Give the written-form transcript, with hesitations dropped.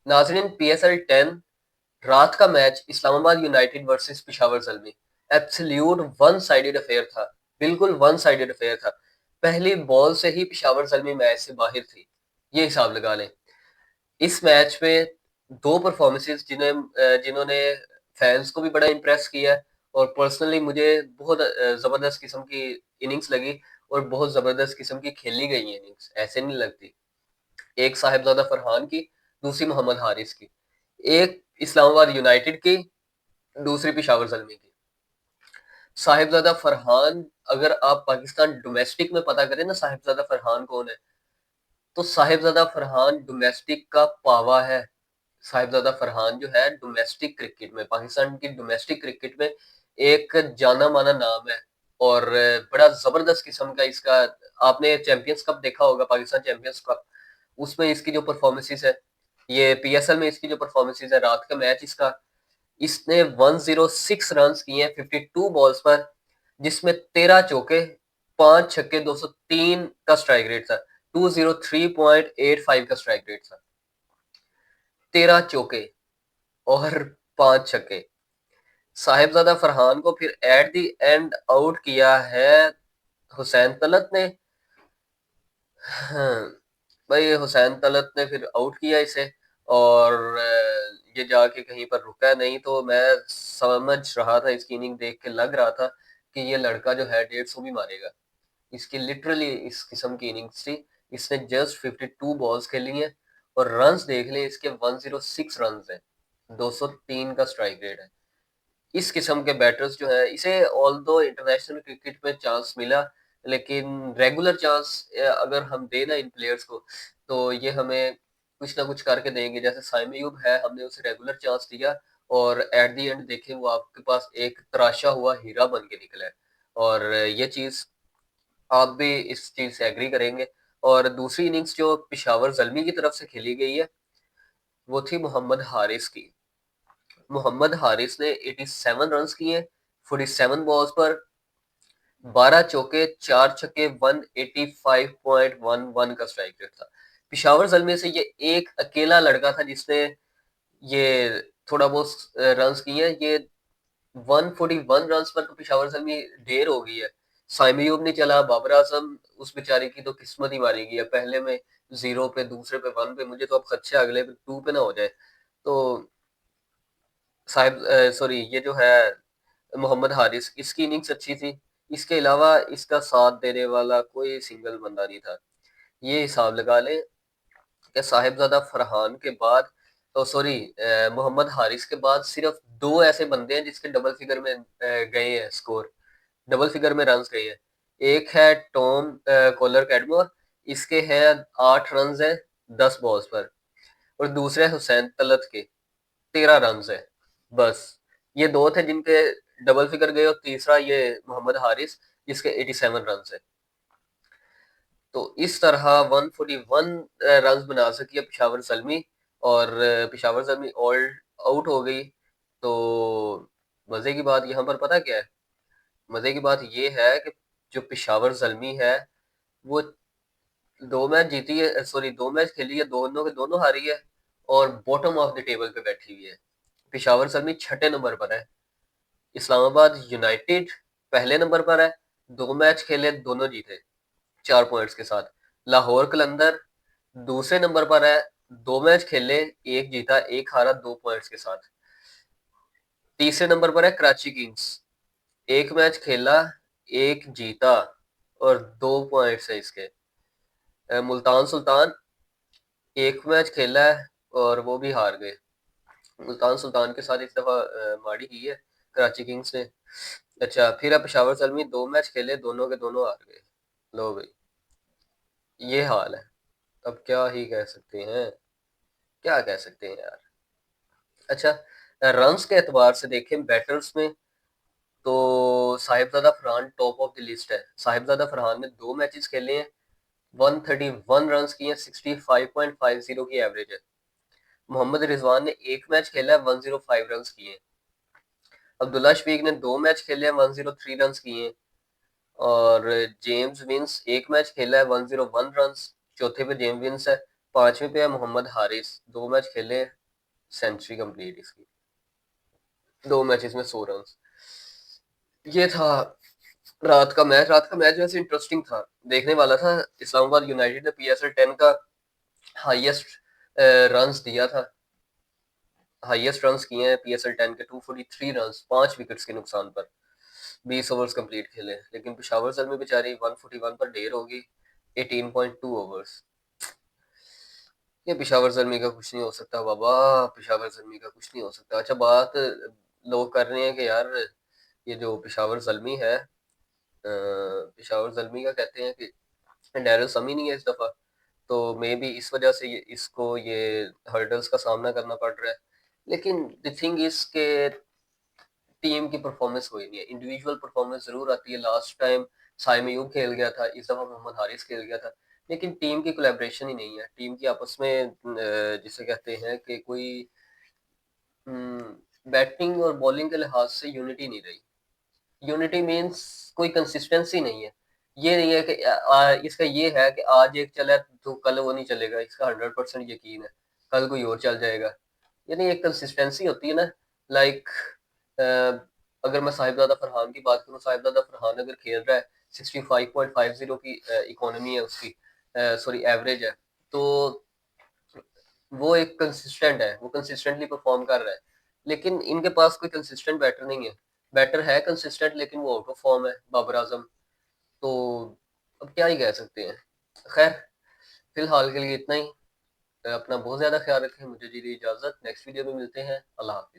नाजरीन, PSL 10 रात का match Islamabad United versus Peshawar Zalmi absolute one sided affair था। बिल्कुल वन साइडेड अफेयर था। पहली बॉल से ही पेशावर ज़ल्मी मैच से बाहर थी। ये हिसाब लगा लें। इस मैच में 2 परफॉर्मेंसेस जिन्होंने फैंस को भी बड़ा इम्प्रेस किया है और पर्सनली मुझे बहुत ज़बरदस्त किस्म की इनिंग्स लगी और बहुत ज़बरदस्त किस्म की खेली गई है इनिंग्स, ऐसे नहीं लगती। एक साहिबजादा फरहान की, दूसरी मोहम्मद हारिस की। एक इस्लामाबाद यूनाइटेड की, दूसरी पेशावर ज़ल्मी की। साहिबजादा फरहान, अगर आप पाकिस्तान डोमेस्टिक में पता करें ना साहिबजादा फरहान कौन है, तो साहिबजादा फरहान डोमेस्टिक का पावा है। साहिबजादा फरहान जो है डोमेस्टिक क्रिकेट में, पाकिस्तान की डोमेस्टिक क्रिकेट में एक जाना माना नाम है और बड़ा जबरदस्त किस्म का इसका, आपने चैंपियंस कप देखा होगा, पाकिस्तान चैंपियंस कप, उसमें इसकी जो परफॉर्मेंसेस है, ये PSL में इसकी जो परफॉर्मेंसेस है, रात का मैच इसका, इसने 106 रन किए हैं 52 बॉल्स पर, जिसमें 13 चौके, 5 छक्के, 203 का स्ट्राइक रेट था, 203.85 का स्ट्राइक रेट था। 13 चौके और 5 छक्के। साहिबजादा फरहान को फिर एट द एंड आउट किया है हुसैन तलत ने। हाँ, भाई हुसैन तलत ने फिर आउट किया इसे और ये जाके कहीं पर रुका नहीं, तो मैं समझ रहा था, इसकी इनिंग देख के लग रहा था कि ये लड़का जो है 150 भी मारेगा। इसकी लिटरली इस किस्म की इनिंग्स थी। इसने जस्ट 52 बॉल्स खेली हैं और रन्स देख ले इसके 106 रन्स हैं, 203 का स्ट्राइक रेट है। इस किस्म के बैटर्स जो है, इसे ऑल्दो इंटरनेशनल क्रिकेट में चांस मिला, लेकिन रेगुलर चांस अगर हम दें ना इन प्लेयर्स को, तो ये हमें कुछ ना कुछ करके देंगे। जैसे साइम अयूब है, हमने उसे रेगुलर चांस दिया और एट द एंड देखें वो आपके पास एक तराशा हुआ हीरा बन के निकला है। और ये चीज़ आप भी इस चीज़ से एग्री करेंगे। और दूसरी इनिंग्स जो पेशावर ज़ल्मी की तरफ से खेली गई है, वो थी मोहम्मद हारिस की। मोहम्मद हारिस ने 87 रन्स किए 47 बॉल्स पर, 12 चौके, 4 छक्के, 185.11 का स्ट्राइक रेट था। पेशावर ज़ल्मी से ये एक अकेला लड़का था जिसने ये थोड़ा बहुत रन्स किए हैं। ये 141 रन्स पर तो पेशावर ज़ल्मी ढेर हो गई है। साइम अयूब नहीं चला, बाबर आज़म, उस बेचारे की तो किस्मत ही मारी गई है। पहले में 0 पे, दूसरे पे 1 पे, मुझे तो अब खदशा है अगले पे 2 पे ना हो जाए। तो सॉरी, ये जो है मोहम्मद हारिस, इसकी इनिंग्स अच्छी थी। इसके अलावा इसका साथ देने वाला कोई सिंगल बंदा नहीं था। ये हिसाब लगा लें कि साहिबजादा फरहान के बाद, तो सॉरी, मोहम्मद हारिस के बाद सिर्फ 2 ऐसे बंदे हैं जिसके डबल फिगर में गए हैं स्कोर, डबल फिगर में रन्स गए हैं। एक है टॉम कॉलर कैडमोर, इसके हैं 8 रन्स हैं 10 बॉल्स पर, और दूसरे हुसैन तलत के 13 रन्स है। बस ये 2 थे जिनके डबल फिगर गए, और तीसरा ये मोहम्मद हारिस जिसके 87 रन्स है। तो इस तरह 141 रन्स बना सकी है पेशावर ज़ल्मी, और पेशावर ज़ल्मी ऑल आउट हो गई। तो मज़े की बात यहाँ पर पता क्या है? मज़े की बात ये है कि जो पेशावर ज़ल्मी है, वो 2 मैच जीती है, सॉरी 2 मैच खेली है, दोनों के दोनों हारी है और बॉटम ऑफ द टेबल पे बैठी हुई है। पेशावर ज़ल्मी 6ठे नंबर पर है। इस्लामाबाद यूनाइटेड पहले नंबर पर है, 2 मैच खेले, दोनों जीते 4 पॉइंट्स के साथ। लाहौर कलंदर दूसरे नंबर पर है, 2 मैच खेले, 1 जीता, 1 हारा, 2 पॉइंट्स के साथ। तीसरे नंबर पर है कराची किंग्स, 1 मैच खेला, 1 जीता और 2 पॉइंट्स है इसके। मुल्तान सुल्तान 1 मैच खेला है और वो भी हार गए। मुल्तान सुल्तान के साथ इस दफ़ा माड़ी की है कराची किंग्स ने। अच्छा, फिर अब पेशावर ज़ल्मी 2 मैच खेले, दोनों के दोनों हार गए। लो भाई, ये हाल है। अब क्या ही कह सकते हैं, क्या कह सकते हैं यार। अच्छा, रन्स के एतबार से देखें बैटर्स में, तो Sahibzada Farhan top of the list है। साहिबजादा फरहान ने 2 मैचेस खेले हैं, 131 रन्स किए हैं, 65.50 की एवरेज है। मोहम्मद रिजवान ने 1 मैच खेला है, 105 रन्स किए हैं। अब्दुल्ला शफीक ने 2 मैच खेले हैं, 103 रन्स किए हैं। और जेम्स विंस 1 मैच खेला है, 101 रन्स, चौथे पे जेम्स विंस है, 5वें पे है मोहम्मद हारिस, 2 मैच खेले, सेंचुरी कंप्लीट इसकी, 2 मैचेस में 100 रन। ये था रात का मैच वैसे इंटरेस्टिंग था, देखने वाला था। इस्लामाबाद यूनाइटेड ने पीएसएल 10 का हाईएस्ट रन्स दिया था, हाईएस्ट रन्स किए हैं पीएसएल 10 के 243 रन्स 5 विकेट्स के नुकसान पर, 20 ओवर्स कंप्लीट खेले। लेकिन पेशावर जलमी बेचारी 141 पर ढेर होगी 18.2 ओवर्स। ये पेशावर जलमी का कुछ नहीं हो सकता बाबा, पेशावर जलमी का कुछ नहीं हो सकता। अच्छा, बात लोग कर रहे हैं कि यार ये जो पेशावर जलमी है, पेशावर जलमी का कहते हैं कि डैरिल समी नहीं है इस दफा, तो मे बी इस वजह से इसको ये हर्डल्स का सामना करना पड़ रहा है। लेकिन द थिंग इज के टीम की परफॉर्मेंस कोई नहीं है, इंडिविजुअल परफॉर्मेंस जरूर आती है। लास्ट टाइम साइम अयूब खेल गया था, इस दफा मोहम्मद हारिस खेल गया था, लेकिन टीम की कोलैबोरेशन ही नहीं है। टीम की आपस में जिसे कहते हैं कि कोई बैटिंग और बॉलिंग के लिहाज से यूनिटी नहीं रही। यूनिटी मीन्स कोई कंसिस्टेंसी नहीं है। ये नहीं है कि इसका ये है कि आज एक चला तो कल वो नहीं चलेगा, इसका 100% यकीन है कल कोई और चल जाएगा। यानी एक कंसिस्टेंसी होती है ना, लाइक अगर मैं साहिबजादा फरहान की बात करूं, साहिबजादा फरहान अगर खेल रहा है 65.50 की इकोनॉमी है उसकी, सॉरी एवरेज है, तो वो एक कंसिस्टेंट है, वो कंसिस्टेंटली परफॉर्म कर रहा है। लेकिन इनके पास कोई कंसिस्टेंट बैटर नहीं है। बैटर है कंसिस्टेंट लेकिन वो आउट ऑफ फॉर्म है, बाबर आजम। तो अब क्या ही कह सकते हैं। खैर, फिलहाल के लिए इतना ही। अपना बहुत ज्यादा ख्याल रखें, मुझे दीजिए इजाजत, नेक्स्ट वीडियो में मिलते हैं, अल्लाह हाफिज।